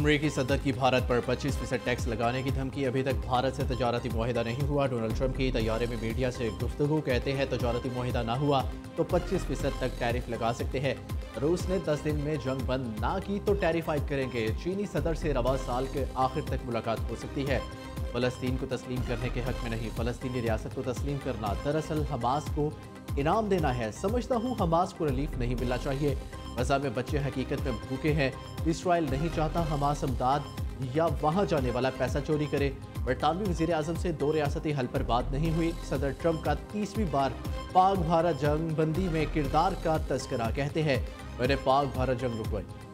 अमरीकी सदर की भारत पर 25% टैक्स लगाने की धमकी। अभी तक भारत से तजारती मुआहिदा नहीं हुआ। डोनाल्ड ट्रंप की तैयारे में मीडिया से गुफ्तगू। कहते हैं तजारती मुआहिदा ना हुआ तो 25% तक टैरिफ लगा सकते हैं। रूस ने 10 दिन में जंग बंद ना की तो टैरिफ आयद करेंगे। चीनी सदर से रवा साल के आखिर तक मुलाकात हो सकती है। फलस्तीन को तस्लीम करने के हक में नहीं, फलस्तीनी रियासत को तस्लीम करना दरअसल हमास को इनाम देना है। समझता हूँ हमास को रिलीफ नहीं मिलना चाहिए। गजा में बच्चे हकीकत में भूखे हैं। इसराइल नहीं चाहता हमास अमदाद या वहाँ जाने वाला पैसा चोरी करे। बरतानवी वज़ीर आज़म से 2 रियासती हल पर बात नहीं हुई। सदर ट्रंप का 30वीं बार पाक भारत जंग बंदी में किरदार का तस्करा। कहते हैं मैंने पाक भारत जंग रुकवाई।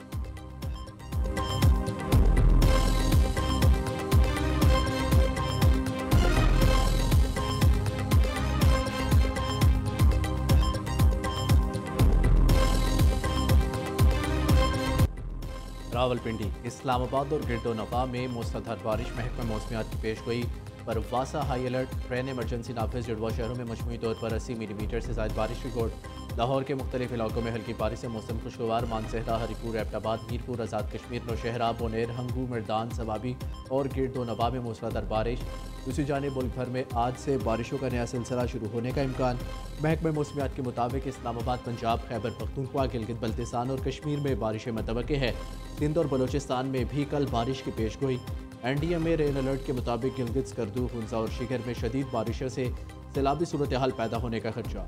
रावलपिंडी, इस्लामाबाद और गिरदोनवा में मूसलाधार बारिश। महकमा मौसमियात की पेशगोई पर वासा हाई अलर्ट। ट्रेन इमरजेंसी नाफिज। जुड़वा शहरों में मजमूई तौर पर 80 मिलीमीटर से ज़ायद बारिश रिकॉर्ड। लाहौर के मुख्तलिफ इलाकों में हल्की बारिश से मौसम खुशगवार। मानसहरा, हरीपुर, एबटाबाद, मीरपुर, आज़ाद कश्मीर, नौशहरा, बोनेर, हंगू, मरदान, सवाबी और गिरदोनवा में मूसलाधार बारिश। दूसरी जानिब मुल्क भर में आज से बारिशों का नया सिलसिला शुरू होने का इम्कान। महकमा मौसमियात के मुताबिक इस्लामाबाद, पंजाब, खैबर पख्तूनख्वा, गिलगित बल्तिस्तान और कश्मीर में बारिशें मतवक्के है। सिंध और बलोचिस्तान में भी कल बारिश की पेशगोई। एनडीएम में रेन अलर्ट के मुताबिक गिलगित, स्कर्दू, हुंजा और शिगर में शदीद बारिशों से सैलाबी सूरत हाल पैदा होने का खदशा।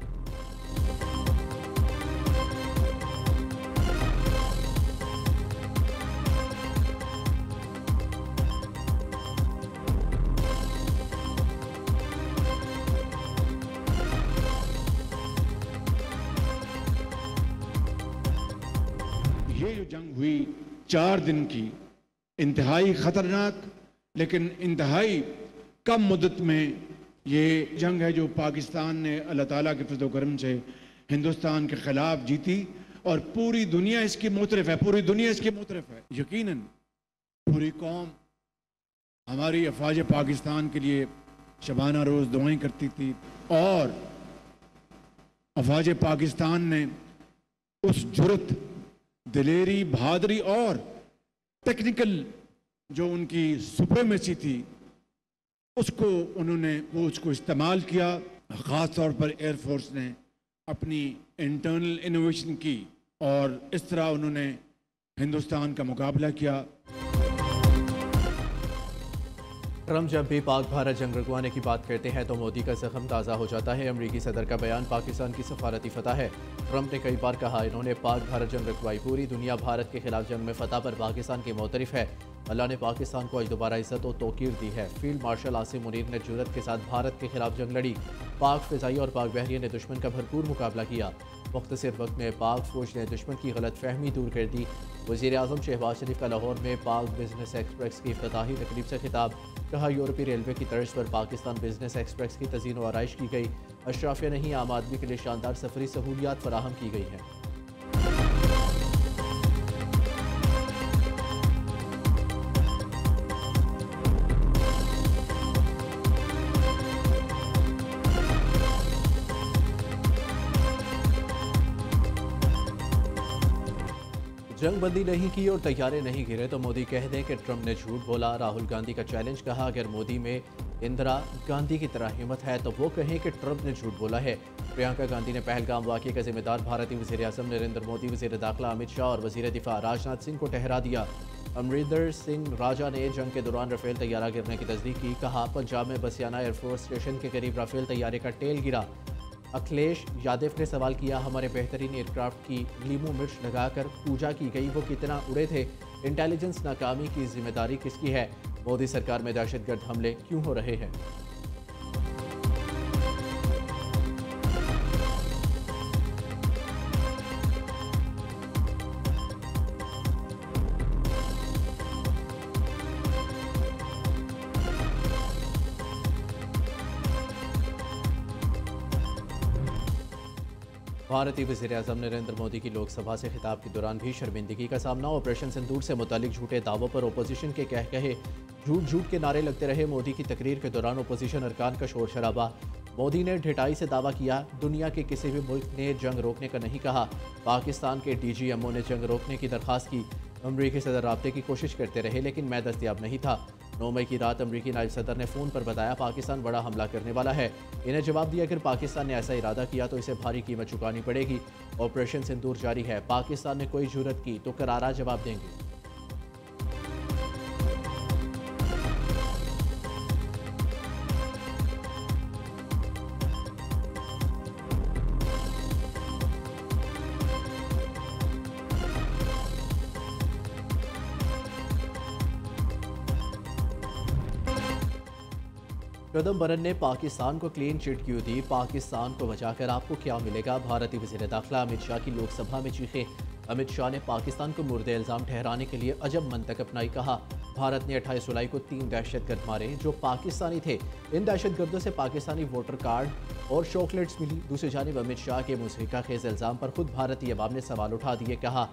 ये जो जंग हुई 4 दिन की, इंतहाई ख़तरनाक लेकिन इंतहाई कम मुद्दत में ये जंग है जो पाकिस्तान ने अल्लाह ताला के फज़ल व करम से हिंदुस्तान के ख़िलाफ़ जीती और पूरी दुनिया इसकी मोतरफ़ है। पूरी दुनिया इसकी मोतरफ़ है। यकीनन पूरी कौम हमारी अफ़वाज पाकिस्तान के लिए शबाना रोज़ दुआएं करती थी और अफ़वाज पाकिस्तान ने उस जुर्रत, दिलेरी, बहादुरी और टेक्निकल जो उनकी सुप्रीमेसी थी उसको इस्तेमाल किया। ख़ास तौर पर एयरफोर्स ने अपनी इंटरनल इनोवेशन की और इस तरह उन्होंने हिंदुस्तान का मुकाबला किया। ट्रंप जब भी पाक भारत जंग रुकवाने की बात करते हैं तो मोदी का जख्म ताज़ा हो जाता है। अमरीकी सदर का बयान पाकिस्तान की सफारती फतह है। ट्रंप ने कई बार कहा इन्होंने पाक भारत जंग रुकवाई। पूरी दुनिया भारत के खिलाफ जंग में फतह पर पाकिस्तान की मोतरफ है। अल्लाह ने पाकिस्तान को आज दोबारा इज्जत और तौकीर दी है। फील्ड मार्शल आसिम मुनीर ने जुर्रत के साथ भारत के खिलाफ जंग लड़ी। पाक फ़िज़ाई और पाक बहरिया ने दुश्मन का भरपूर मुकाबला किया। मुख्तसर वक्त में पाक फौज ने दुश्मन की गलत फहमी दूर कर दी। वज़ीर आज़म शहबाज शरीफ का लाहौर में पाक बिजनेस एक्सप्रेस की इफ्तिताही तकरीब से खिताब। कहा यूरोपीय रेलवे की तर्ज पर पाकिस्तान बिजनेस एक्सप्रेस की तज़ीन व आराइश की गई। अशराफिया नहीं, आम आदमी के लिए शानदार सफरी सहूलियात फराहम की गई हैं। जंग बंदी नहीं की और तैयारे नहीं गिरे तो मोदी कह दें कि ट्रंप ने झूठ बोला। राहुल गांधी का चैलेंज। कहा अगर मोदी में इंदिरा गांधी की तरह हिम्मत है तो वो कहें कि ट्रंप ने झूठ बोला है। प्रियंका गांधी ने पहलगाम वाक़े का जिम्मेदार भारतीय वज़ीर आज़म नरेंद्र मोदी, वज़ीर दाखिला अमित शाह और वज़ीर दिफा राजनाथ सिंह को ठहरा दिया। अमरिंदर सिंह राजा ने जंग के दौरान राफेल तैयारा गिरने की तस्दीक की। कहा पंजाब में बसियाना एयरफोर्स स्टेशन के करीब राफेल तैयारे का टेल गिरा। अखिलेश यादव ने सवाल किया हमारे बेहतरीन एयरक्राफ्ट की लीमू मिर्च लगाकर पूजा की गई, वो कितना उड़े थे? इंटेलिजेंस नाकामी की जिम्मेदारी किसकी है? मोदी सरकार में दहशतगर्द हमले क्यों हो रहे हैं? भारतीय वज़ीर आज़म नरेंद्र मोदी की लोकसभा से खिताब के दौरान भी शर्मिंदगी का सामना। ऑपरेशन सिंदूर से मुतालिक झूठे दावों पर अपोजिशन के कहे झूठ झूठ के नारे लगते रहे। मोदी की तकरीर के दौरान अपोजिशन अरकान का शोर शराबा। मोदी ने ढिठाई से दावा किया दुनिया के किसी भी मुल्क ने जंग रोकने का नहीं कहा। पाकिस्तान के DGMO ने जंग रोकने की दरख्वास्त की। अमरीकी सदर राब्ते की कोशिश करते रहे लेकिन मैं दस्तयाब नहीं था। 9 मई की रात अमरीकी नायब सदर ने फ़ोन पर बताया पाकिस्तान बड़ा हमला करने वाला है। इन्हें जवाब दिया अगर पाकिस्तान ने ऐसा इरादा किया तो इसे भारी कीमत चुकानी पड़ेगी। ऑपरेशन सिंदूर जारी है, पाकिस्तान ने कोई जुर्रत की तो करारा जवाब देंगे। चिदम्बरम ने पाकिस्तान को क्लीन चिट क्यों दी, पाकिस्तान को बचाकर आपको क्या मिलेगा। भारतीय वज़ीर दाखिला अमित शाह की लोकसभा में चीखें। अमित शाह ने पाकिस्तान को मुर्दे इल्ज़ाम ठहराने के लिए अजब मंतक अपनाई। कहा भारत ने 28 जुलाई को 3 दहशतगर्द मारे जो पाकिस्तानी थे। इन दहशतगर्दों से पाकिस्तानी वोटर कार्ड और चॉकलेट्स मिली। दूसरी जानिब अमित शाह के मुज़हिका खेज़ इल्ज़ाम पर खुद भारतीय अवाम ने सवाल उठा दिए। कहा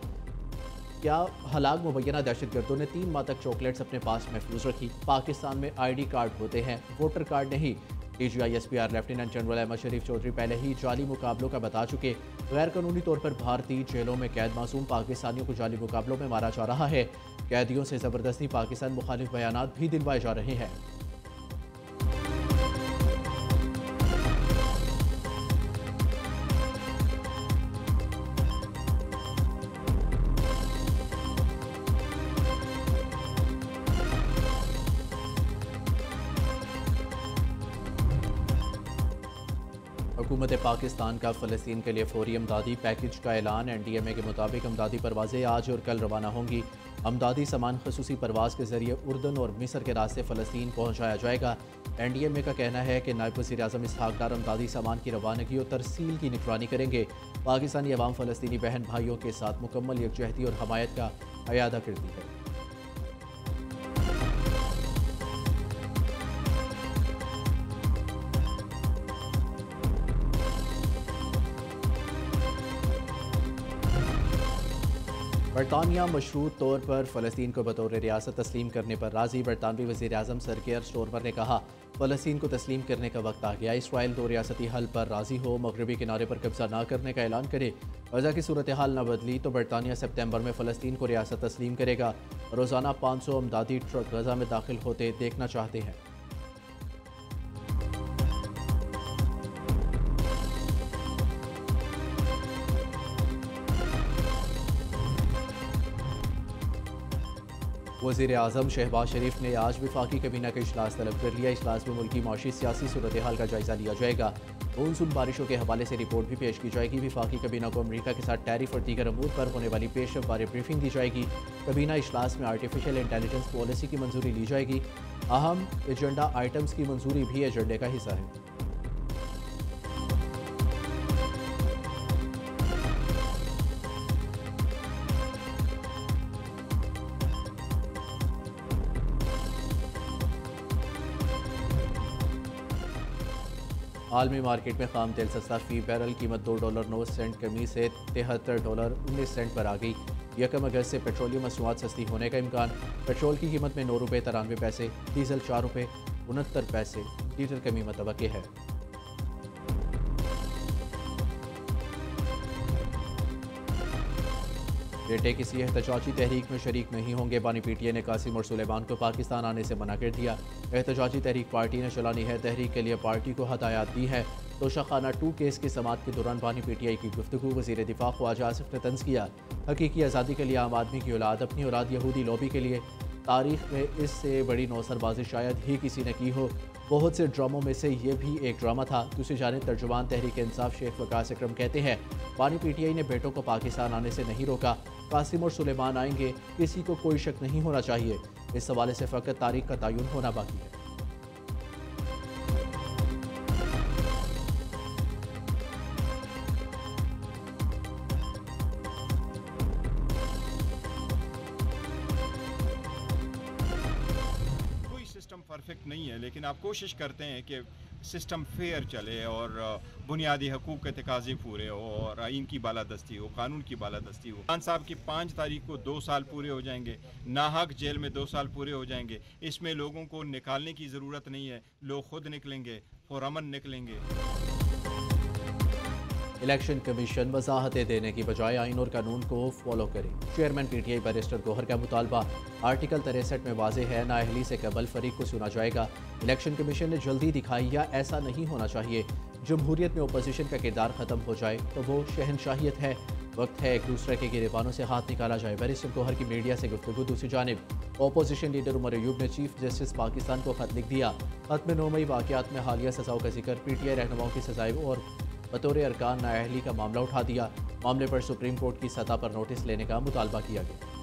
क्या हलाक मुबैना दहशतगर्दों ने 3 माह तक चॉकलेट्स अपने पास महफूज रखी। पाकिस्तान में ID कार्ड होते हैं, वोटर कार्ड नहीं। DGI SPR lieutenant general Ahmed Sharif Chaudhry पहले ही जाली मुकाबलों का बता चुके। गैर कानूनी तौर पर भारतीय जेलों में कैद मासूम पाकिस्तानियों को जाली मुकाबलों में मारा जा रहा है। कैदियों से ज़बरदस्ती पाकिस्तान मुखालिफ बयानात भी दिलवाए जा रहे हैं। हुकूमत पाकिस्तान का फ़लस्तीन के लिए फौरी अमदादी पैकेज का ऐलान। NDMA के मुताबिक अमदादी परवाज़ें आज और कल रवाना होंगी। अमदादी सामान खसूसी परवाज़ के ज़रिए उर्दन और मिस्र के रास्ते फ़लस्तीन पहुँचाया जाएगा। NDMA का कहना है कि नायब वज़ीर आज़म इसहाक़ डार अमदादी सामान की रवानगी और तरसील की निगरानी करेंगे। पाकिस्तानी अवाम फ़लस्तीनी बहन भाइयों के साथ मुकम्मल यकजहती और हमायत का अयादा करती है। बरतानिया मशरूत तौर पर फ़लस्तीन को बतौर रियासत तस्लीम करने पर राज़ी। बरतानवी वज़ीर आज़म सर केयर स्टोरमर ने कहा फ़लस्तीन को तस्लीम करने का वक्त आ गया। इसराइल 2 रियासती हल पर राज़ी हो, मगरबी किनारे पर कब्जा न करने का ऐलान करे। गज़ा की सूरत हाल न बदली तो बरतानिया सितंबर में फ़लस्तीन को रियासत तस्लीम करेगा। रोज़ाना 500 अमदादी ट्रक गज़ा में दाखिल होते देखना चाहते हैं। वज़ीर आज़म शहबाज शरीफ ने आज वफाकी कैबिनेट का इजलास तलब कर लिया। इजलास में मुल्की माशी सियासी सूरत हाल का जायज़ा लिया जाएगा। मानसून बारिशों के हवाले से रिपोर्ट भी पेश की जाएगी। वफाकी कैबिनेट को अमरीका के साथ टैरिफ और दीगर अमूर पर होने वाली पेशरफ बारे ब्रीफिंग दी जाएगी। कैबिनेट इजलास में आर्टिफिशियल इंटेलिजेंस पॉलिसी की मंजूरी ली जाएगी। अहम एजेंडा आइटम्स की मंजूरी भी एजेंडे का हिस्सा है। आलमी मार्केट में खाम तेल सस्ता, फ़ी बैरल कीमत $2.09 कमी से $73.19 पर आ गई। 1 अगस्त से पेट्रोलियम मसनूआत सस्ती होने का इम्कान। पेट्रोल की कीमत में ₹9.93, डीजल ₹4.69 लीटर कमी मतवक्के है। बेटे किसी एहतजाजी तहरीक में शरीक नहीं होंगे। बानी PTI ने कासिम और सुलेमान को पाकिस्तान आने से मना कर दिया। एहतजाजी तहरीक पार्टी ने चलानी है, तहरीक के लिए पार्टी को हदायत दी है। तोशाखाना 2 केस की समाअत के दौरान बानी PTI की गुफ्तगू। वज़ीर दिफा ख्वाजा आसिफ ने तंज़ किया हकीकी आज़ादी के लिए आम आदमी की औलाद, अपनी औलाद यहूदी लॉबी के लिए। तारीख में इससे बड़ी नौसरबाजी शायद ही किसी ने की हो। बहुत से ड्रामों में से ये भी एक ड्रामा था। दूसरी जानिब तर्जुमान तहरीक इंसाफ शेख वकास अकरम कहते हैं बानी PTI ने बेटों को पाकिस्तान आने से नहीं रोका। कासिम और सुलेमान आएंगे, किसी को कोई शक नहीं होना चाहिए। इस हवाले से फ़कत तारीख का तयन होना बाकी है। परफेक्ट नहीं है, लेकिन आप कोशिश करते हैं कि सिस्टम फेयर चले और बुनियादी हकूक़ के तकाज़े पूरे हो और आइन की बालादस्ती हो, कानून की बालादस्ती हो। खान साहब की 5 तारीख को 2 साल पूरे हो जाएंगे, नाहक जेल में 2 साल पूरे हो जाएंगे। इसमें लोगों को निकालने की ज़रूरत नहीं है, लोग खुद निकलेंगे, पुरअमन निकलेंगे। इलेक्शन कमीशन वजाहतें देने की बजाय आइन और कानून को फॉलो करे। चेयरमैन PTI बैरिस्टर गौहर का मुतालबा। आर्टिकल 63 में वाज़ेह है, नाअहली से कबल फरीक को सुना जाएगा। इलेक्शन कमीशन ने जल्दी दिखाई या ऐसा नहीं होना चाहिए। जमहूरियत में अपोजिशन का किरदार ख़त्म हो जाए तो वो शहनशाहियत है। वक्त है एक दूसरे के गिरेबानों से हाथ निकाला जाए। बैरिस्टर गौहर की मीडिया से गुफ्तगू। दूसरी जानिब अपोजिशन लीडर उमर अयूब ने चीफ जस्टिस पाकिस्तान को खत लिख दिया। खत में 9 मई वाक़यात में हालिया सज़ाओं का जिक्र, PTI रहनुमाओं की सज़ाएं और बतौर अरकान नाअहली का मामला उठा दिया। मामले पर सुप्रीम कोर्ट की सतह पर नोटिस लेने का मुतालबा किया गया।